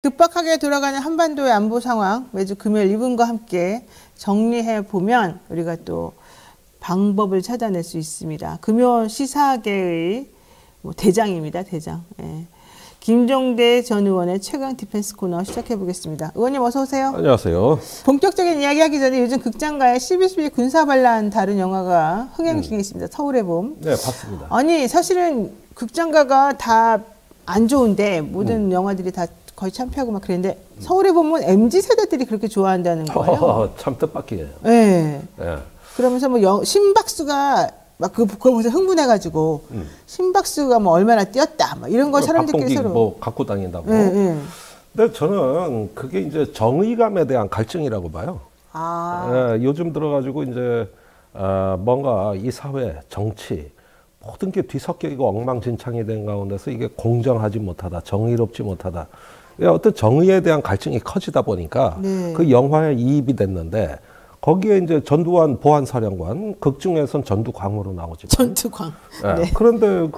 급박하게 돌아가는 한반도의 안보 상황 매주 금요일 이분과 함께 정리해 보면 우리가 또 방법을 찾아낼 수 있습니다. 금요 시사계의 대장입니다. 대장. 예. 김종대 전 의원의 최강 디펜스 코너 시작해 보겠습니다. 의원님 어서 오세요. 안녕하세요. 본격적인 이야기 하기 전에 요즘 극장가에 12.12 군사반란 다룬 영화가 흥행 중에 있습니다. 서울의 봄. 네, 봤습니다. 아니 사실은 극장가가 다 안 좋은데 모든 영화들이 다 거의 참패하고 막 그랬는데 서울에 보면 MZ 세대들이 그렇게 좋아한다는 거예요. 참 뜻밖이에요. 네. 네. 그러면서 뭐 심박수가 막 그거 보면서 흥분해가지고 심박수가 뭐 얼마나 뛰었다 막 이런 거 사람들끼리 서로 뭐 갖고 다닌다고. 네, 네. 근데 저는 그게 이제 정의감에 대한 갈증이라고 봐요. 아. 네, 요즘 들어가지고 이제 뭔가 이 사회, 정치 모든 게 뒤섞여 있고 엉망진창이 된 가운데서 이게 공정하지 못하다, 정의롭지 못하다. 어떤 정의에 대한 갈증이 커지다 보니까 네. 그 영화에 이입이 됐는데 거기에 이제 전두환 보안사령관 극중에선 전두광으로 나오지만 전두광. 네. 네. 그런데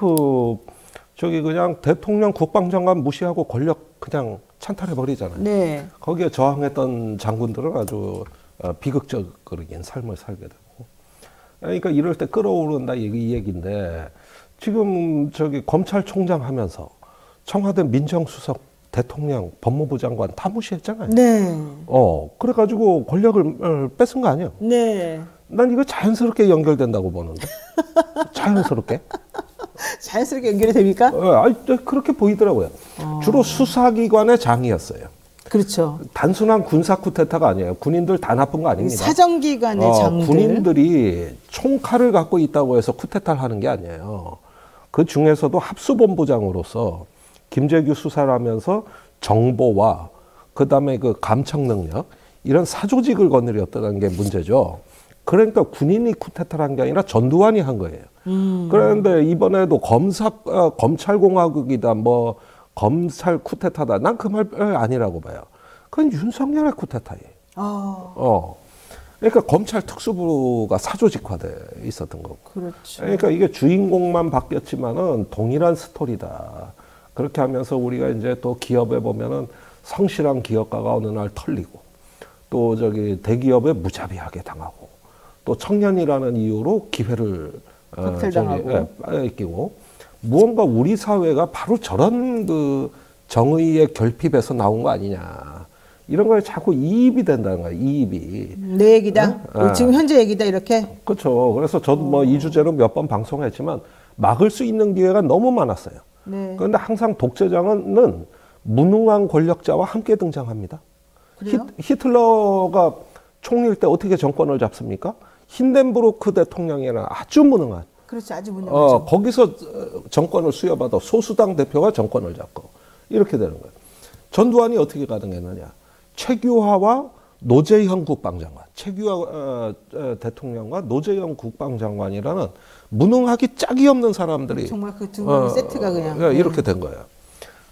저기 그냥 대통령 국방장관 무시하고 권력 그냥 찬탈해 버리잖아요. 네. 거기에 저항했던 장군들은 아주 비극적인 삶을 살게 되고. 그러니까 이럴 때 끌어오른다 이 얘기인데 지금 저기 검찰총장 하면서 청와대 민정수석, 대통령, 법무부 장관 다 무시했잖아요. 네. 그래가지고 권력을 뺏은 거 아니에요? 네. 난 이거 자연스럽게 연결된다고 보는데. 자연스럽게. 자연스럽게 연결이 됩니까? 그렇게 보이더라고요. 주로 수사기관의 장이었어요. 그렇죠. 단순한 군사 쿠데타가 아니에요. 군인들 다 나쁜 거 아닙니다. 사정기관의 장들. 군인들이 총칼을 갖고 있다고 해서 쿠데타를 하는 게 아니에요. 그 중에서도 합수본부장으로서 김재규 수사를 하면서 정보와 그다음에 그 감청 능력 이런 사조직을 거느렸다는 게 문제죠. 그러니까 군인이 쿠데타를 한 게 아니라 전두환이 한 거예요. 그런데 이번에도 검찰공화국이다 뭐 검찰 쿠데타다. 난 그 말 아니라고 봐요. 그건 윤석열의 쿠데타예요. 그러니까 검찰 특수부가 사조직화돼 있었던 거고. 그렇죠. 그러니까 이게 주인공만 바뀌었지만은 동일한 스토리다. 그렇게 하면서 우리가 이제 또 기업에 보면은 성실한 기업가가 어느 날 털리고 또 저기 대기업에 무자비하게 당하고 또 청년이라는 이유로 기회를 뺏기고 무언가 우리 사회가 바로 저런 그 정의의 결핍에서 나온 거 아니냐. 이런 거에 자꾸 이입이 된다는 거예요. 이입이. 내 얘기다. 지금 현재 얘기다 이렇게. 그렇죠. 그래서 저도 뭐 이 주제로 몇 번 방송했지만 막을 수 있는 기회가 너무 많았어요. 네. 그런데 항상 독재자는 무능한 권력자와 함께 등장합니다. 그래요? 히틀러가 총리일 때 어떻게 정권을 잡습니까? 힌덴부르크 대통령이라는 아주 무능한. 그렇지, 아주 무능하죠. 거기서 정권을 수여받아 소수당 대표가 정권을 잡고 이렇게 되는 거예요. 전두환이 어떻게 가능했느냐? 최규하와 노재현 국방장관, 최규하 대통령과 노재현 국방장관이라는 무능하기 짝이 없는 사람들이 정말 그 두 명의 세트가 그냥 이렇게 된 거예요.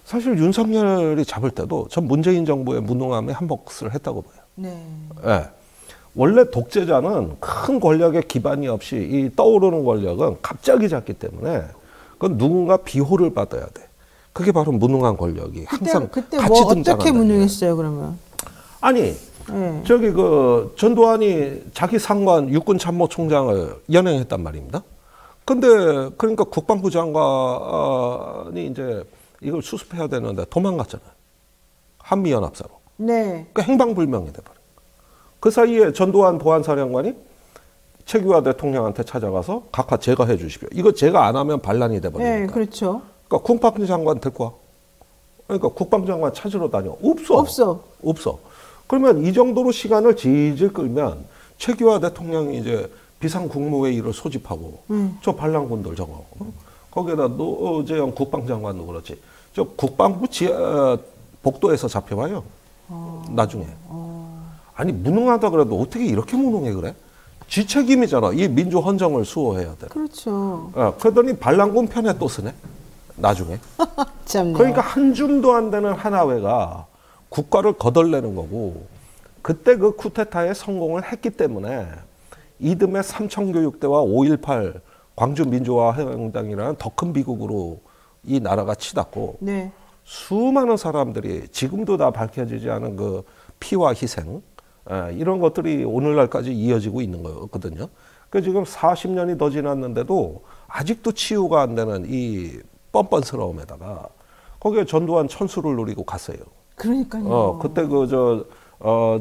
사실 윤석열이 잡을 때도 전 문재인 정부의 무능함에 한몫을 했다고 봐요. 네. 네. 원래 독재자는 큰 권력에 기반이 없이 이 떠오르는 권력은 갑자기 잡기 때문에 그건 누군가 비호를 받아야 돼. 그게 바로 무능한 권력이 항상 그때 같이 뭐 등장한다. 어떻게 무능했어요 그러면? 아니 네. 저기 그 전두환이 자기 상관 육군 참모총장을 연행했단 말입니다. 근데 그러니까 국방부 장관이 이제 이걸 수습해야 되는데 도망갔잖아요. 한미연합사로. 네. 그러니까 행방불명이 돼버린. 그 사이에 전두환 보안사령관이 최규하 대통령한테 찾아가서 각하 제가 해 주십시오. 이거 제가 안 하면 반란이 돼버리니까. 네, 그렇죠. 그러니까 국방장관 데리고 와. 그러니까 국방장관 찾으러 다녀. 없어. 그러면 이 정도로 시간을 질질 끌면 최규하 대통령이 이제 비상국무회의를 소집하고 저 반란군들 저거 거기에다 노재현 국방장관도 그렇지. 저 국방부 복도에서 잡혀와요. 나중에. 아니 무능하다 그래도 어떻게 이렇게 무능해 그래? 지 책임이잖아. 이 민주 헌정을 수호해야 돼. 그렇죠. 그러더니 반란군 편에 또 쓰네. 나중에. 참네요. 그러니까 한 줌도 안 되는 하나회가 국가를 거덜내는 거고 그때 그 쿠데타에 성공을 했기 때문에 이듬해 삼청교육대와 5.18 광주민주화행동이라는 더 큰 비극으로 이 나라가 치닫고 네. 수많은 사람들이 지금도 다 밝혀지지 않은 그 피와 희생, 이런 것들이 오늘날까지 이어지고 있는 거거든요. 그 지금 40년이 더 지났는데도 아직도 치유가 안 되는 이 뻔뻔스러움에다가 거기에 전두환 천수를 노리고 갔어요. 그러니까요. 그때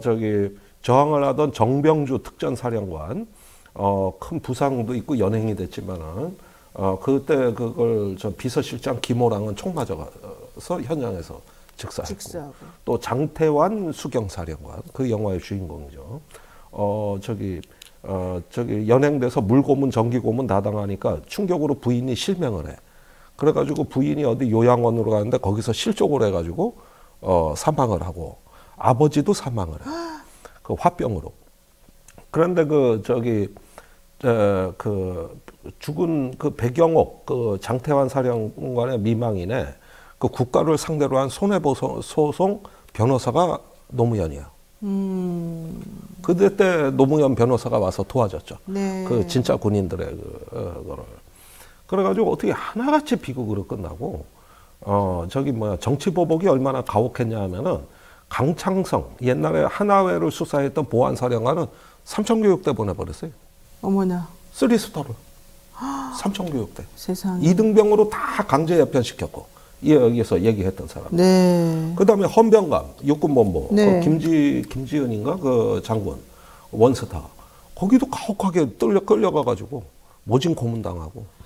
저기 저항을 하던 정병주 특전사령관, 큰 부상도 있고 연행이 됐지만은, 그때 그걸 비서실장 김호랑은 총 맞아서 현장에서 즉사했고, 또 장태환 수경사령관, 그 영화의 주인공이죠. 저기 연행돼서 물고문, 전기고문 다 당하니까 충격으로 부인이 실명을 해. 그래가지고 부인이 어디 요양원으로 가는데 거기서 실족을 해가지고 사망을 하고, 아버지도 사망을 해. 그 화병으로. 그런데 죽은 그 배경옥 그 장태환 사령관의 미망인의 그 국가를 상대로 한 손해보상 변호사가 노무현이야. 그때 노무현 변호사가 와서 도와줬죠. 네. 그 진짜 군인들의 그거를. 그래가지고 어떻게 하나같이 비극으로 끝나고, 정치보복이 얼마나 가혹했냐 하면은, 강창성, 옛날에 하나회를 수사했던 보안사령관은 삼청교육대 보내버렸어요. 어머나. 3스타를. 삼청교육대. 세상에. 이등병으로 다 강제 예편시켰고, 여기서 얘기했던 사람. 네. 그 다음에 헌병감, 육군본부, 네. 김지은인가? 그 장군, 원스타. 거기도 가혹하게 끌려가가지고, 모진 고문당하고,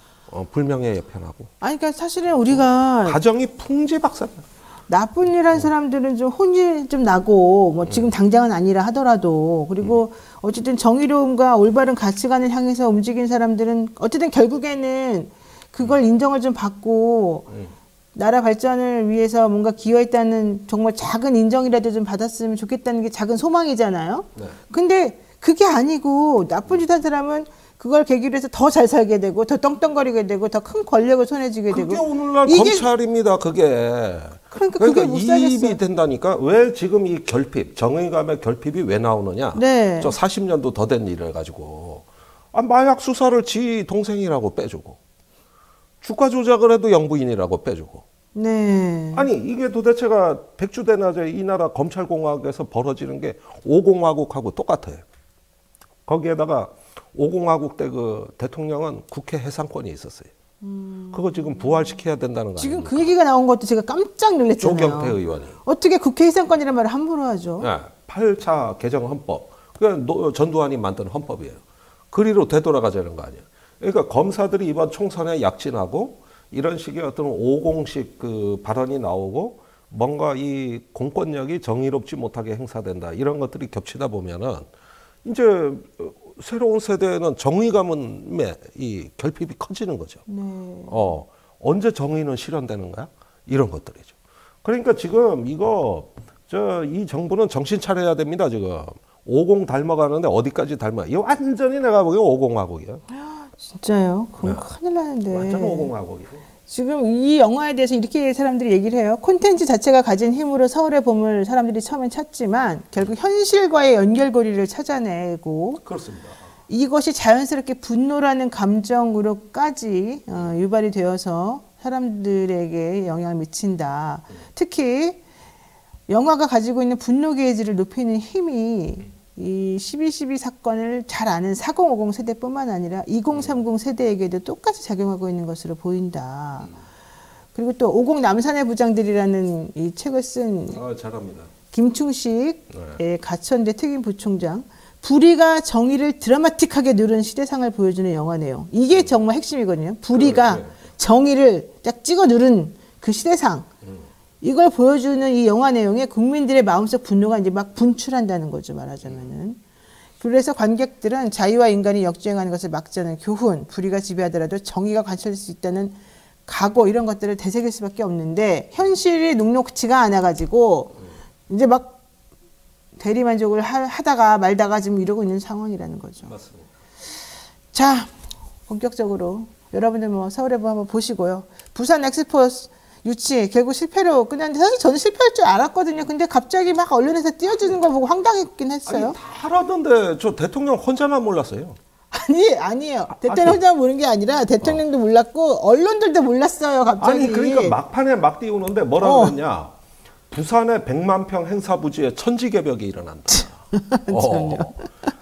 불명예 예편하고. 아니, 그러니까 사실은 우리가. 가정이 풍지박산이야. 나쁜 일 한 사람들은 좀 혼이 좀 나고, 뭐 지금 당장은 아니라 하더라도, 그리고 어쨌든 정의로움과 올바른 가치관을 향해서 움직인 사람들은 어쨌든 결국에는 그걸 인정을 좀 받고, 나라 발전을 위해서 뭔가 기여했다는 정말 작은 인정이라도 좀 받았으면 좋겠다는 게 작은 소망이잖아요. 네. 근데 그게 아니고 나쁜 짓 한 사람은 그걸 계기로 해서 더 잘 살게 되고 더 떵떵거리게 되고 더 큰 권력을 손에 쥐게 되고. 그게 오늘날 검찰입니다. 그게. 그러니까 이입이 된다니까. 왜 지금 이 결핍, 정의감의 결핍이 왜 나오느냐. 네. 저 40년도 더 된 일을 가지고 마약 수사를 지 동생이라고 빼주고 주가 조작을 해도 영부인이라고 빼주고. 네. 아니 이게 도대체가 백주대낮에 이 나라 검찰공화국에서 벌어지는 게 5공화국하고 똑같아요. 거기에다가 5공화국 때 그 대통령은 국회 해상권이 있었어요. 그거 지금 부활시켜야 된다는 거 지금 아닙니까? 그 얘기가 나온 것도 제가 깜짝 놀랐잖아요. 조경태 의원이. 어떻게 국회 해상권이라는 말을 함부로 하죠? 네, 8차 개정 헌법. 그게 전두환이 만든 헌법이에요. 그리로 되돌아가자는 거 아니에요. 그러니까 검사들이 이번 총선에 약진하고 이런 식의 어떤 5공식 그 발언이 나오고 뭔가 이 공권력이 정의롭지 못하게 행사된다. 이런 것들이 겹치다 보면은 이제 새로운 세대에는 정의감의 이 결핍이 커지는 거죠. 네. 언제 정의는 실현되는 거야? 이런 것들이죠. 그러니까 지금 이 정부는 정신 차려야 됩니다, 지금. 50 닮아가는데 어디까지 닮아? 이거 완전히 내가 보기엔 50화국이야. 진짜요? 그럼 큰일 나는데. 완전 50화국이에요. 지금 이 영화에 대해서 이렇게 사람들이 얘기를 해요. 콘텐츠 자체가 가진 힘으로 서울의 봄을 사람들이 처음엔 찾지만 결국 현실과의 연결고리를 찾아내고 그렇습니다. 이것이 자연스럽게 분노라는 감정으로까지 유발이 되어서 사람들에게 영향을 미친다. 특히 영화가 가지고 있는 분노 게이지를 높이는 힘이 이 12.12 사건을 잘 아는 4050 세대뿐만 아니라 2030 세대에게도 똑같이 작용하고 있는 것으로 보인다. 그리고 또 50 남산의 부장들이라는 이 책을 쓴 잘합니다. 김충식의 가천대 특임부총장, 불의가 정의를 드라마틱하게 누른 시대상을 보여주는 영화 내용. 이게 정말 핵심이거든요. 불의가 정의를 딱 찍어 누른 그 시대상. 이걸 보여주는 이 영화 내용에 국민들의 마음속 분노가 이제 막 분출한다는 거죠, 말하자면은. 그래서 관객들은 자유와 인간이 역주행하는 것을 막지 않는 교훈, 불의가 지배하더라도 정의가 관철될 수 있다는 각오, 이런 것들을 되새길 수밖에 없는데, 현실이 녹록지가 않아가지고, 이제 막 대리만족을 하다가 말다가 지금 이러고 있는 상황이라는 거죠. 맞습니다. 자, 본격적으로 여러분들 뭐 서울에 뭐 한번 보시고요. 부산 엑스포 유치 결국 실패로 끝났는데 사실 저는 실패할 줄 알았거든요. 근데 갑자기 막 언론에서 띄워주는 걸 보고 황당했긴 했어요. 아니, 다 알았는데 저 대통령 혼자만 몰랐어요. 아니에요. 대통령 혼자 모르는 게 아니라 대통령도 몰랐고 언론들도 몰랐어요. 갑자기. 아니 그러니까 막판에 막 띄우는데 뭐라 그랬냐. 부산의 100만 평 행사 부지에 천지개벽이 일어난다.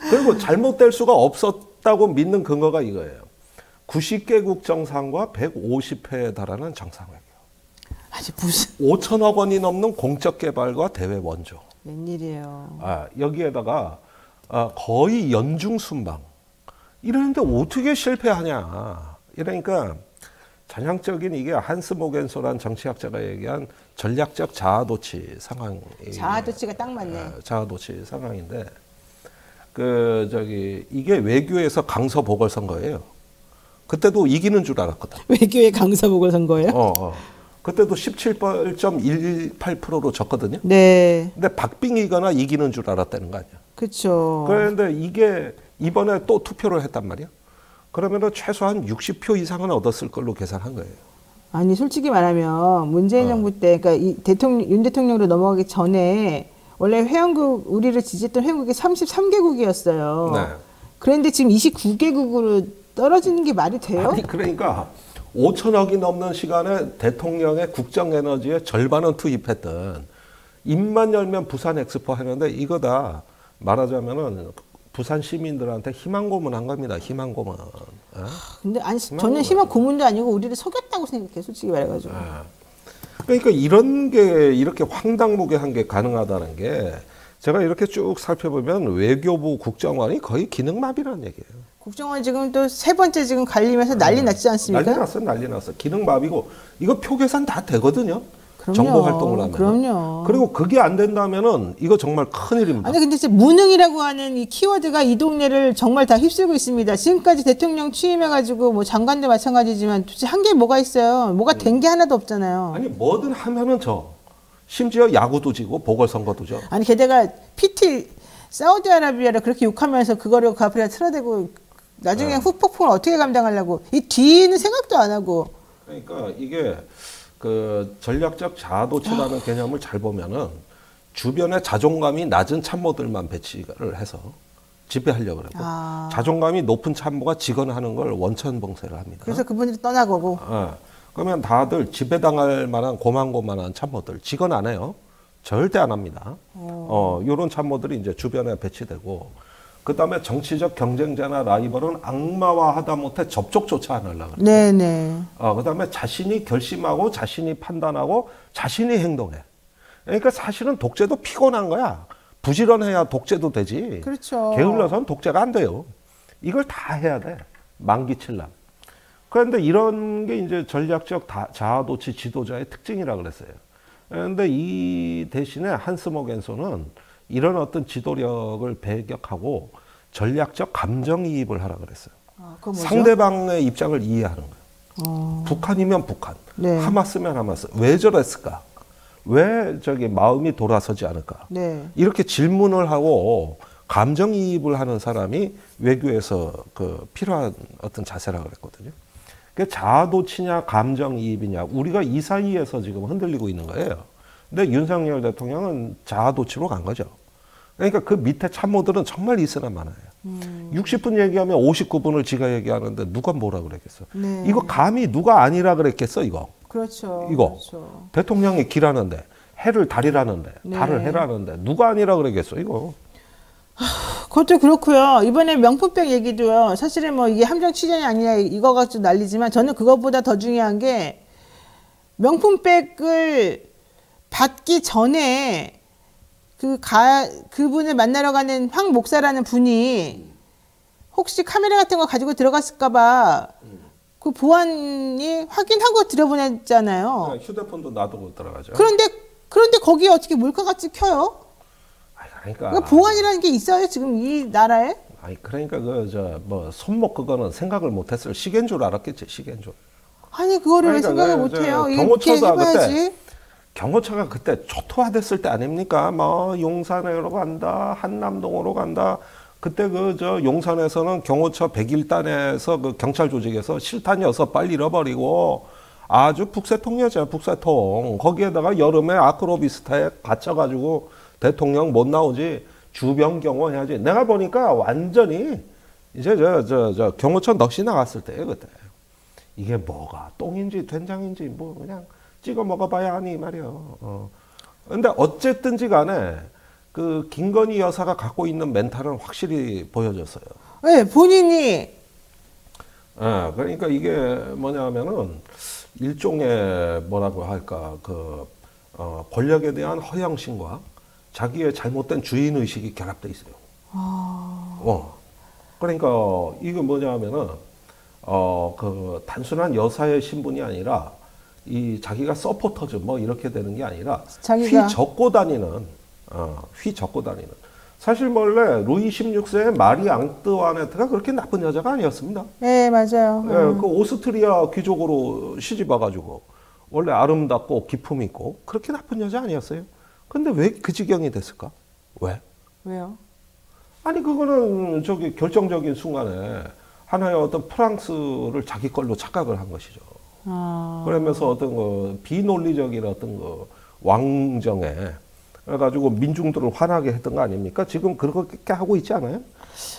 그리고 잘못될 수가 없었다고 믿는 근거가 이거예요. 90개국 정상과 150회에 달하는 정상회견. 아니 무슨 5천억 원이 넘는 공적 개발과 대외 원조. 웬일이에요. 여기에다가 거의 연중순방. 이러는데 어떻게 실패하냐. 이러니까 전형적인 이게 한스 모겐소라는 정치학자가 얘기한 전략적 자아도취 상황. 자아도취가 딱 맞네. 자아도취 상황인데 이게 외교에서 강서 보궐선거예요. 그때도 이기는 줄 알았거든. 외교의 강서 보궐선거예요? 그때도 17.18%로 졌거든요. 네. 근데 박빙이거나 이기는 줄 알았다는 거 아니야. 그렇죠. 그런데 이게 이번에 또 투표를 했단 말이야. 그러면은 최소한 60표 이상은 얻었을 걸로 계산한 거예요. 아니 솔직히 말하면 문재인 정부 때, 그러니까 윤 대통령으로 넘어가기 전에 원래 회원국 우리를 지지했던 회원국이 33개국이었어요. 네. 그런데 지금 29개국으로 떨어지는 게 말이 돼요? 아니 그러니까 5천억이 넘는 시간에 대통령의 국정에너지의 절반은 투입했던 입만 열면 부산 엑스포 하는데 이거 다 말하자면은 부산 시민들한테 희망 고문한 겁니다. 희망 고문. 근데 아니 저는 희망 고문도 아니고 우리를 속였다고 생각해요. 솔직히 말해가지고. 그러니까 이런 게 이렇게 황당무계한 게 가능하다는 게 제가 이렇게 쭉 살펴보면 외교부 국정원이 거의 기능마비라는 얘기예요. 국정원 지금 또 세 번째 지금 갈리면서 난리 났지 않습니까? 난리 났어. 기능마비고 이거 표 계산 다 되거든요. 그럼요. 정보 활동을 하면. 그럼요. 그리고 그게 안 된다면은 이거 정말 큰일입니다. 아니 근데 진짜 무능이라고 하는 이 키워드가 이 동네를 정말 다 휩쓸고 있습니다. 지금까지 대통령 취임해가지고 뭐 장관도 마찬가지지만 도대체 한 게 뭐가 있어요? 뭐가 된 게 하나도 없잖아요. 아니 뭐든 하면은 심지어 야구도 지고 보궐선거도 져. 아니 게다가 PT 사우디아라비아를 그렇게 욕하면서 그거를 그 앞에다 틀어대고 나중에 후폭풍을 어떻게 감당하려고 이 뒤는 생각도 안 하고. 그러니까 이게 그 전략적 자아도취라는 개념을 잘 보면은 주변에 자존감이 낮은 참모들만 배치를 해서 지배하려고 그러고 자존감이 높은 참모가 직언하는 걸 원천봉쇄를 합니다. 그래서 그분들이 떠나가고. 그러면 다들 지배당할 만한 고만고만한 참모들 직언 안 해요. 절대 안 합니다. 요런 참모들이 이제 주변에 배치되고 그 다음에 정치적 경쟁자나 라이벌은 악마화 하다못해 접촉조차 안 하려고 그래요. 네네. 그 다음에 자신이 결심하고 자신이 판단하고 자신이 행동해. 그러니까 사실은 독재도 피곤한 거야. 부지런해야 독재도 되지. 그렇죠. 게을러서는 독재가 안 돼요. 이걸 다 해야 돼. 만기칠람. 그런데 이런 게 이제 전략적 자아도취 지도자의 특징이라고 그랬어요. 그런데 이 대신에 한스 모겐소는 이런 어떤 지도력을 배격하고 전략적 감정이입을 하라고 그랬어요. 상대방의 입장을 이해하는 거예요. 북한이면 북한, 네. 하마스면 하마스. 왜 저랬을까? 왜 마음이 돌아서지 않을까? 네. 이렇게 질문을 하고 감정이입을 하는 사람이 외교에서 필요한 어떤 자세라고 그랬거든요. 그러니까 자아도취냐 감정이입이냐 우리가 이 사이에서 지금 흔들리고 있는 거예요. 근데 윤석열 대통령은 자아도취로 간 거죠. 그러니까 그 밑에 참모들은 정말 있으나 많아요. 60분 얘기하면 59분을 지가 얘기하는데 누가 뭐라 그랬겠어. 네. 이거 감히 누가 아니라 그랬겠어 이거. 그렇죠. 이거 그렇죠. 대통령이 기라는데 해를 달이라는데 네. 달을 해라는데 누가 아니라 그랬겠어 이거. 그것도 그렇고요. 이번에 명품백 얘기도요. 사실은 뭐 이게 함정 취재냐 아니냐 이거 가지고 난리지만 저는 그것보다 더 중요한 게 명품백을 받기 전에 그분을 만나러 가는 황 목사라는 분이 혹시 카메라 같은 거 가지고 들어갔을까봐 그 보안이 확인하고 들여보냈잖아요. 휴대폰도 놔두고 들어가죠. 그런데 거기에 어떻게 몰카가 찍혀요? 그러니까 보안이라는 게 있어요 지금 이 나라에? 그러니까 손목 그거는 생각을 못했을 시계인 줄 알았겠지 시계인 줄. 아니 그거를 왜 생각을 못해요? 경호처가 그때 경호처가 그때 초토화됐을 때 아닙니까? 뭐 용산으로 간다, 한남동으로 간다. 그때 용산에서는 경호처 101단에서 그 경찰 조직에서 실탄이어서 빨리 잃어버리고 아주 북새통이었죠, 북새통. 거기에다가 여름에 아크로비스타에 갇혀가지고 대통령 못 나오지 주변 경호해야지. 내가 보니까 완전히 이제 저 경호처 넋이 나갔을 때 그때 이게 뭐가 똥인지 된장인지 뭐 그냥 찍어 먹어봐야 하니 말이요. 근데 어쨌든지 간에 그 김건희 여사가 갖고 있는 멘탈은 확실히 보여졌어요. 네, 본인이. 그러니까 이게 뭐냐면은 일종의 뭐라고 할까 그 권력에 대한 허영심과 자기의 잘못된 주인 의식이 결합돼 있어요. 그러니까 이거 뭐냐면은 그 단순한 여사의 신분이 아니라 이 자기가 서포터즈 뭐 이렇게 되는 게 아니라 자기가 휘젓고 다니는 사실 원래 루이 16세의 마리 앙뚜아네트가 그렇게 나쁜 여자가 아니었습니다. 네, 맞아요. 예, 그 오스트리아 귀족으로 시집 와가지고 원래 아름답고 기품 있고 그렇게 나쁜 여자 아니었어요. 근데 왜 그 지경이 됐을까? 왜요? 아니 그거는 저기 결정적인 순간에 하나의 어떤 프랑스를 자기 걸로 착각을 한 것이죠. 그러면서 어떤 그 비논리적인 어떤 그 왕정에 그래가지고 민중들을 화나게 했던 거 아닙니까? 지금 그렇게 하고 있지 않아요?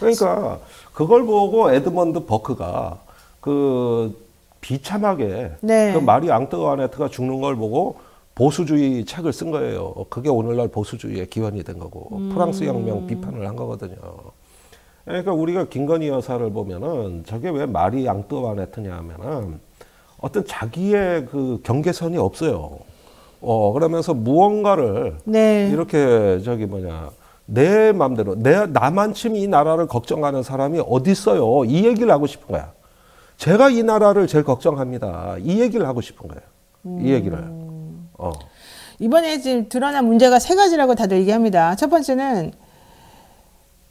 그러니까 그걸 보고 에드먼드 버크가 그 비참하게 그 마리 앙뚜아네트가 죽는 걸 보고 보수주의 책을 쓴 거예요. 그게 오늘날 보수주의의 기원이 된 거고 프랑스 혁명 비판을 한 거거든요. 그러니까 우리가 김건희 여사를 보면은 저게 왜 마리 앙뚜아네트냐 하면은 어떤 자기의 그 경계선이 없어요. 그러면서 무언가를 이렇게 저기 내 맘대로 나만큼 이 나라를 걱정하는 사람이 어디 있어요? 이 얘기를 하고 싶은 거야. 제가 이 나라를 제일 걱정합니다. 이 얘기를 하고 싶은 거예요. 이 얘기를. 이번에 지금 드러난 문제가 3가지라고 다들 얘기합니다. 첫 번째는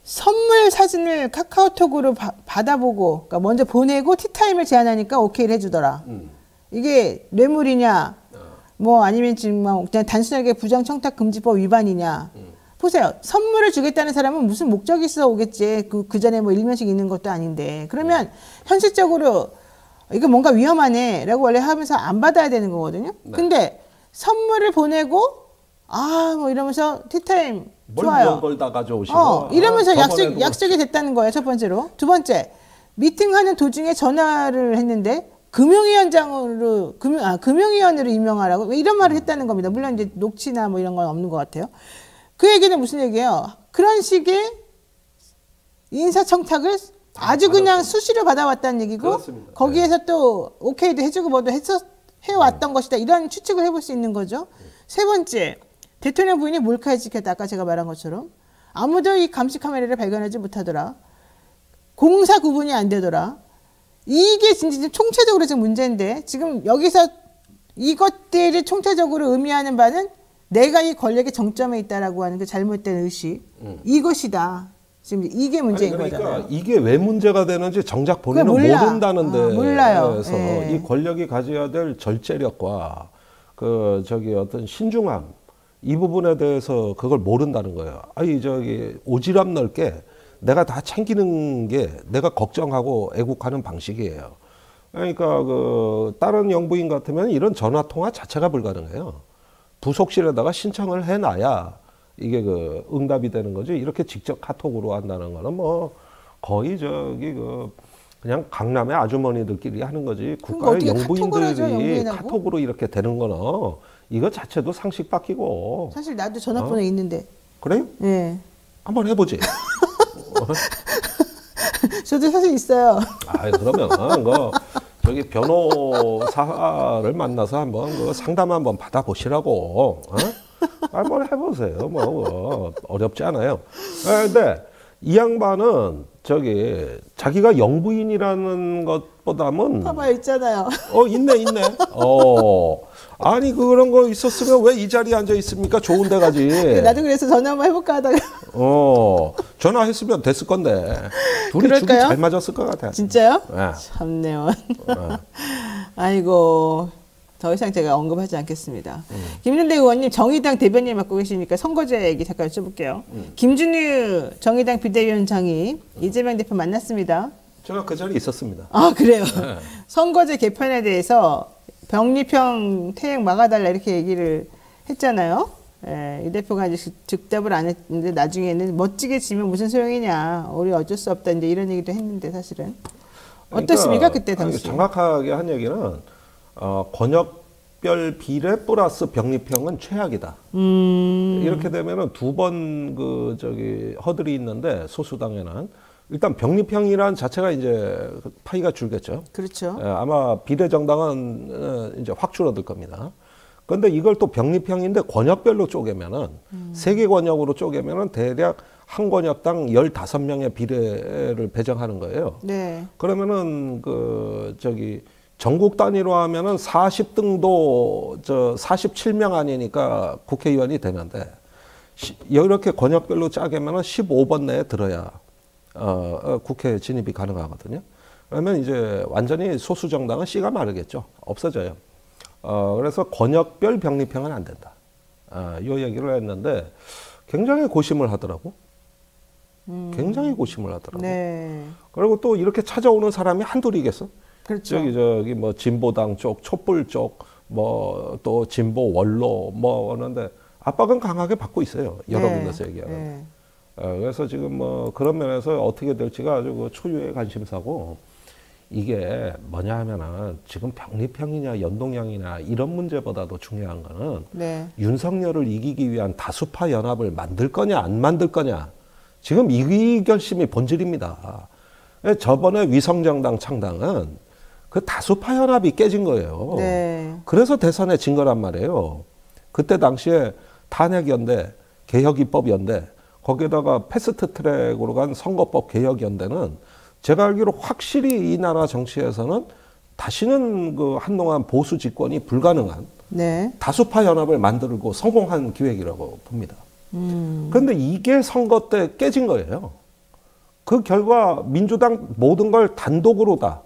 선물 사진을 카카오톡으로 받아보고, 그러니까 먼저 보내고 티타임을 제안하니까 오케이를 해주더라. 이게 뇌물이냐, 뭐 아니면 지금 그냥 단순하게 부정청탁금지법 위반이냐. 보세요. 선물을 주겠다는 사람은 무슨 목적이 있어 오겠지. 그 전에 뭐 일면식 있는 것도 아닌데. 그러면 현실적으로 이거 뭔가 위험하네 라고 원래 하면서 안 받아야 되는 거거든요. 근데 선물을 보내고 뭐 이러면서 티타임 좋아요. 뭘 다 가져오시고. 이러면서 약속이 됐다는 거예요. 첫 번째로. 두 번째, 미팅하는 도중에 전화를 했는데 금융위원으로 임명하라고 이런 말을 했다는 겁니다. 물론 이제 녹취나 뭐 이런 건 없는 것 같아요. 그 얘기는 무슨 얘기예요? 그런 식의 인사청탁을 아주 그냥 수시로 받아왔다는 얘기고 그렇습니다. 거기에서 또 오케이도 해주고 뭐도 해왔던 것이다. 이런 추측을 해볼 수 있는 거죠. 세 번째, 대통령 부인이 몰카에 찍혔다. 아까 제가 말한 것처럼. 아무도 이 감시 카메라를 발견하지 못하더라. 공사 구분이 안 되더라. 이게 진짜 총체적으로 지금 문제인데 지금 여기서 이것들이 총체적으로 의미하는 바는 내가 이 권력의 정점에 있다라고 하는 그 잘못된 의식 이것이다. 지금 이게 문제인 그러니까 거잖아요. 이게 왜 문제가 되는지 정작 본인은 모른다는데 몰라요. 그래서 이 권력이 가져야 될 절제력과 어떤 신중함 이 부분에 대해서 그걸 모른다는 거예요. 오지랖 넓게 내가 다 챙기는 게 내가 걱정하고 애국하는 방식이에요. 그러니까 다른 영부인 같으면 이런 전화 통화 자체가 불가능해요. 부속실에다가 신청을 해놔야 이게 응답이 되는 거지. 이렇게 직접 카톡으로 한다는 거는 뭐 거의 그냥 강남의 아주머니들끼리 하는 거지. 국가의 영부인들이 카톡으로 이렇게 되는 거는 이거 자체도 상식 바뀌고. 사실 나도 전화번호 있는데. 그래요? 네. 한번 해보지. 저도 사실 있어요. 그러면 저기 변호사를 만나서 한번 상담 한번 받아보시라고. 한번 해보세요. 뭐 어렵지 않아요. 근데 이 양반은 자기가 영부인이라는 것보다는 봐봐요, 있잖아요. 있네. 아니 그런 거 있었으면 왜 이 자리에 앉아 있습니까? 좋은 데 가지. 나도 그래서 전화 한번 해볼까 하다가. 전화했으면 됐을 건데 둘이 죽이 잘 맞았을 것 같아. 진짜요? 네. 참네요. 아이고. 더 이상 제가 언급하지 않겠습니다. 김준대 의원님, 정의당 대변인 맡고 계시니까 선거제 얘기 잠깐 여쭤볼게요. 김준우 정의당 비대위원장이 이재명 대표 만났습니다. 제가 그 자리에 있었습니다. 그래요? 네. 선거제 개편에 대해서 병리평 퇴행 막아달라 이렇게 얘기를 했잖아요. 예, 이 대표가 이제 즉답을 안 했는데 나중에는 멋지게 지면 무슨 소용이냐. 우리 어쩔 수 없다. 이제 이런 얘기도 했는데 사실은. 어떻습니까? 그러니까, 그때 당시. 정확하게 한 얘기는 권역별 비례 플러스 병립형은 최악이다. 이렇게 되면은 두 번 허들이 있는데 소수당에는 일단 병립형이란 자체가 이제 파이가 줄겠죠. 그렇죠. 예, 아마 비례정당은 이제 확 줄어들 겁니다. 그런데 이걸 또 병립형인데 권역별로 쪼개면은 세 개 권역으로 쪼개면은 대략 한 권역당 15명의 비례를 배정하는 거예요. 네. 그러면은 전국 단위로 하면은 40등도 47명 아니니까 국회의원이 되는데 이렇게 권역별로 짜개면은 15번 내에 들어야 국회 진입이 가능하거든요. 그러면 이제 완전히 소수 정당은 씨가 마르겠죠. 없어져요. 그래서 권역별 병립형은 안 된다. 이 얘기를 했는데 굉장히 고심을 하더라고. 굉장히 고심을 하더라고. 네. 그리고 또 이렇게 찾아오는 사람이 한둘이겠어? 그렇죠. 저기 뭐 진보당 쪽, 촛불 쪽, 뭐 또 진보 원로 뭐 하는데 압박은 강하게 받고 있어요. 여러 네. 군데서 얘기하는. 네. 그래서 지금 뭐 그런 면에서 어떻게 될지가 아주 초유의 관심사고, 이게 뭐냐 하면은 지금 병립형이냐 연동형이냐 이런 문제보다도 중요한 거는 네. 윤석열을 이기기 위한 다수파 연합을 만들 거냐 안 만들 거냐, 지금 이 결심이 본질입니다. 저번에 위성정당 창당은 그 다수파 연합이 깨진 거예요. 네. 그래서 대선에 진 거란 말이에요. 그때 당시에 탄핵연대, 개혁입법연대, 거기에다가 패스트트랙으로 간 선거법 개혁연대는 제가 알기로 확실히 이 나라 정치에서는 다시는 한동안 보수 집권이 불가능한 네. 다수파 연합을 만들고 성공한 기획이라고 봅니다. 그런데 이게 선거 때 깨진 거예요. 그 결과 민주당 모든 걸 단독으로 다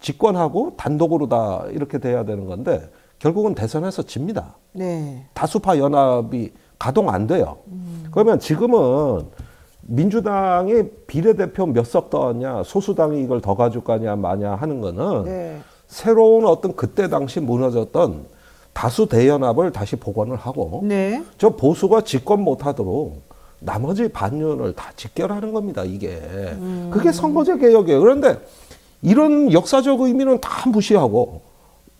집권하고 단독으로 다 이렇게 돼야 되는 건데 결국은 대선에서 집니다. 네. 다수파 연합이 가동 안 돼요. 그러면 지금은 민주당이 비례대표 몇 석 더하냐, 소수당이 이걸 더 가질 거냐 마냐 하는 거는 네. 새로운 어떤 그때 당시 무너졌던 다수 대연합을 다시 복원을 하고 네. 저 보수가 집권 못하도록 나머지 반윤을 다 직결하는 겁니다. 이게 그게 선거제 개혁이에요. 그런데 이런 역사적 의미는 다 무시하고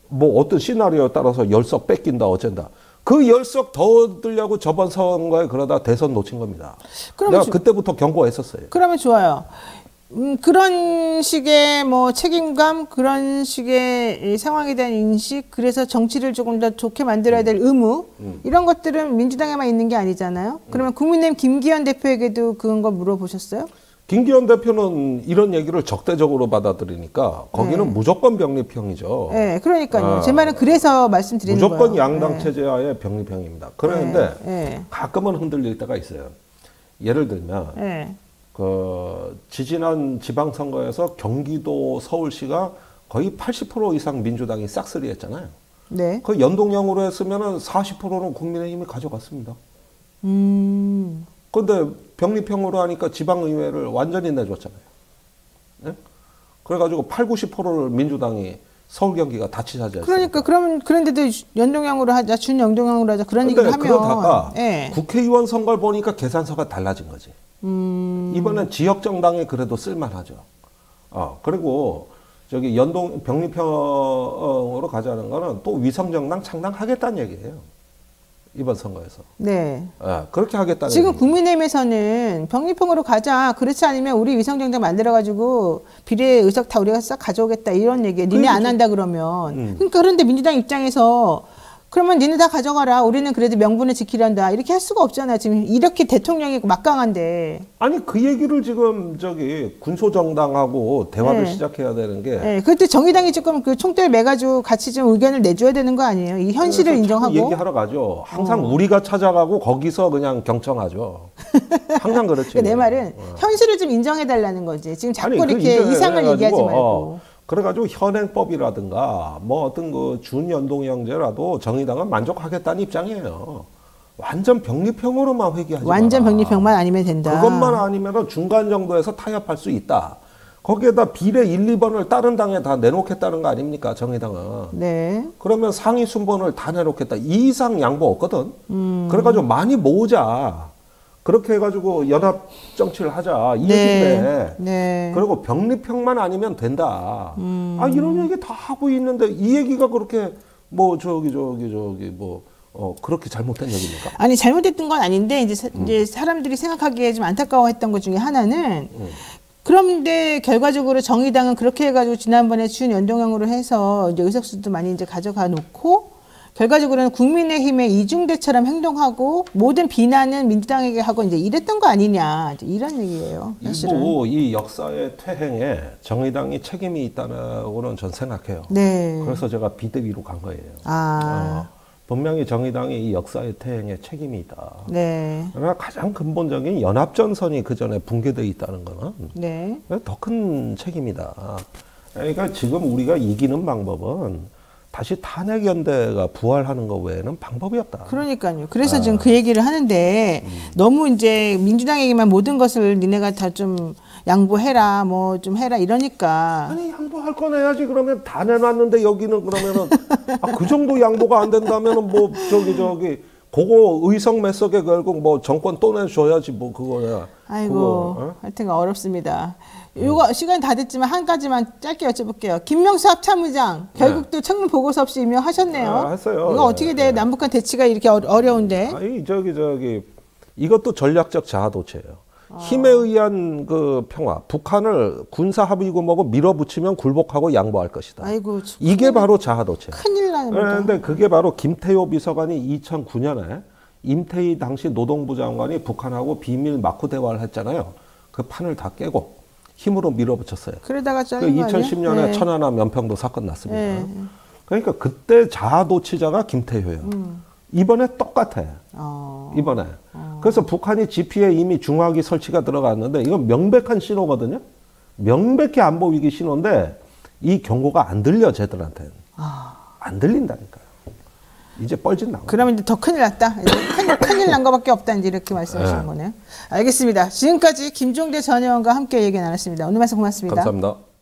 뭐 어떤 시나리오에 따라서 10석 뺏긴다 어쩐다. 그 10석 더 얻으려고 저번 선거에 그러다 대선 놓친 겁니다. 내가 그때부터 경고했었어요. 그러면 좋아요. 그런 식의 뭐 책임감, 그런 식의 상황에 대한 인식, 그래서 정치를 조금 더 좋게 만들어야 될 의무, 이런 것들은 민주당에만 있는 게 아니잖아요. 그러면 국민의힘 김기현 대표에게도 그런 걸 물어보셨어요? 김기현 대표는 이런 얘기를 적대적으로 받아들이니까 거기는 무조건 병립형이죠. 네, 그러니까요. 제 말은 그래서 말씀드리는 거예요. 무조건 양당 체제하에 병립형입니다. 그런데 가끔은 흔들릴 때가 있어요. 예를 들면 지지난 지방선거에서 경기도 서울시가 거의 80% 이상 민주당이 싹쓸이했잖아요. 네. 그 연동형으로 했으면은 40%는 국민의힘이 가져갔습니다. 그런데 병립형으로 하니까 지방의회를 완전히 내줬잖아요. 네? 그래가지고 80~90%를 민주당이 서울 경기가 다 차지했어요. 그러니까 그런데도 연동형으로 하자, 준연동형으로 하자 그런 얘기를 하면 그러다가 국회의원 선거를 보니까 계산서가 달라진 거지. 이번엔 지역 정당에 그래도 쓸만하죠. 그리고 저기 병립형으로 가자는 거는 또 위성 정당 창당하겠다는 얘기예요. 이번 선거에서. 네. 그렇게 하겠다는 지금 얘기입니다. 국민의힘에서는 병립형으로 가자. 그렇지 않으면 우리 위성정당 만들어가지고 비례 의석 다 우리가 싹 가져오겠다. 이런 얘기예요. 니네 안 한다 그러면. 그러니까 그런데 민주당 입장에서 그러면 니네 다 가져가라. 우리는 그래도 명분을 지키란다. 이렇게 할 수가 없잖아요. 지금 이렇게 대통령이 막강한데. 아니 그 얘기를 지금 저기 군소정당하고 대화를 시작해야 되는 게. 네. 그때 정의당이 조금 그 총대를 매가지고 같이 좀 의견을 내줘야 되는 거 아니에요? 이 현실을 인정하고. 얘기하러 가죠. 항상 우리가 찾아가고 거기서 그냥 경청하죠. 항상 그렇지. 내 말은 현실을 좀 인정해달라는 거지. 지금 자꾸 이렇게 이상을 얘기하지 말고. 그래가지고 현행법이라든가 뭐 어떤 그 준연동형제라도 정의당은 만족하겠다는 입장이에요. 완전 병립형으로만 회귀하지 완전 병립형만 아니면 된다. 그것만 아니면 중간 정도에서 타협할 수 있다. 거기에다 비례 1, 2번을 다른 당에 다 내놓겠다는 거 아닙니까? 정의당은. 네. 그러면 상위 순번을 다 내놓겠다. 이 이상 양보 없거든. 그래가지고 많이 모으자. 그렇게 해가지고 연합 정치를 하자. 이 얘기인데. 네. 그리고 병립형만 아니면 된다. 아, 이런 얘기 다 하고 있는데 이 얘기가 그렇게 뭐 그렇게 잘못된 얘기입니까? 아니, 잘못됐던 건 아닌데 이제 사람들이 생각하기에 좀 안타까워했던 것 중에 하나는 그런데 결과적으로 정의당은 그렇게 해가지고 지난번에 준연동형으로 해서 이제 의석수도 많이 이제 가져가 놓고 결과적으로는 국민의힘의 이중대처럼 행동하고 모든 비난은 민주당에게 하고 이제 이랬던 거 아니냐 이제 이런 얘기예요. 사실은. 일부 이 역사의 퇴행에 정의당이 책임이 있다고는 전 생각해요. 네. 그래서 제가 비대위로 간 거예요. 분명히 정의당이 이 역사의 퇴행에 책임이 있다. 네. 그러나 가장 근본적인 연합전선이 그 전에 붕괴되어 있다는 거는 네. 더 큰 책임이다. 그러니까 지금 우리가 이기는 방법은 다시 탄핵연대가 부활하는 것 외에는 방법이 없다. 그러니까요. 그래서 지금 그 얘기를 하는데 너무 이제 민주당에게만 모든 것을 니네가 다 좀 양보해라, 뭐 좀 해라 이러니까. 아니 양보할 건 해야지. 그러면 다 내놨는데 여기는 그러면은 그 정도 양보가 안 된다면은 뭐 저기 그거 의석매석에 결국 뭐 정권 또 내줘야지 뭐 그거야. 아이고 그거, 하여튼 어렵습니다. 요거 시간 다 됐지만 한 가지만 짧게 여쭤볼게요. 김명수 합참의장 결국 또 청문 보고서 없이 임명하셨네요. 했어요. 이거 어떻게 돼요? 남북한 대치가 이렇게 어려운데. 아니 저기 이것도 전략적 자아도취예요. 힘에 의한 그 평화, 북한을 군사 합의구목으로 밀어붙이면 굴복하고 양보할 것이다. 아이고, 이게 바로 자아도취. 큰일 나는 거죠. 그런데 그게 바로 김태효 비서관이 2009년에 임태희 당시 노동부 장관이 북한하고 비밀 마쿠 대화를 했잖아요. 그 판을 다 깨고 힘으로 밀어붙였어요. 그러다가 그 2010년에 네. 천안함 연평도 사건 났습니다. 네. 그러니까 그때 자아도취자가 김태효예요. 이번에 똑같아. 이번에. 그래서 북한이 GP에 이미 중화기 설치가 들어갔는데 이건 명백한 신호거든요. 명백히 안보 위기 신호인데 이 경고가 안 들려 쟤들한테는. 안 들린다니까요. 이제 뻘짓 나고. 그러면 이제 더 큰일 났다. 이제 큰일 난 거밖에 없다. 이제 이렇게 말씀하시는 거네요. 알겠습니다. 지금까지 김종대 전 의원과 함께 얘기 나눴습니다. 오늘 말씀 고맙습니다. 감사합니다.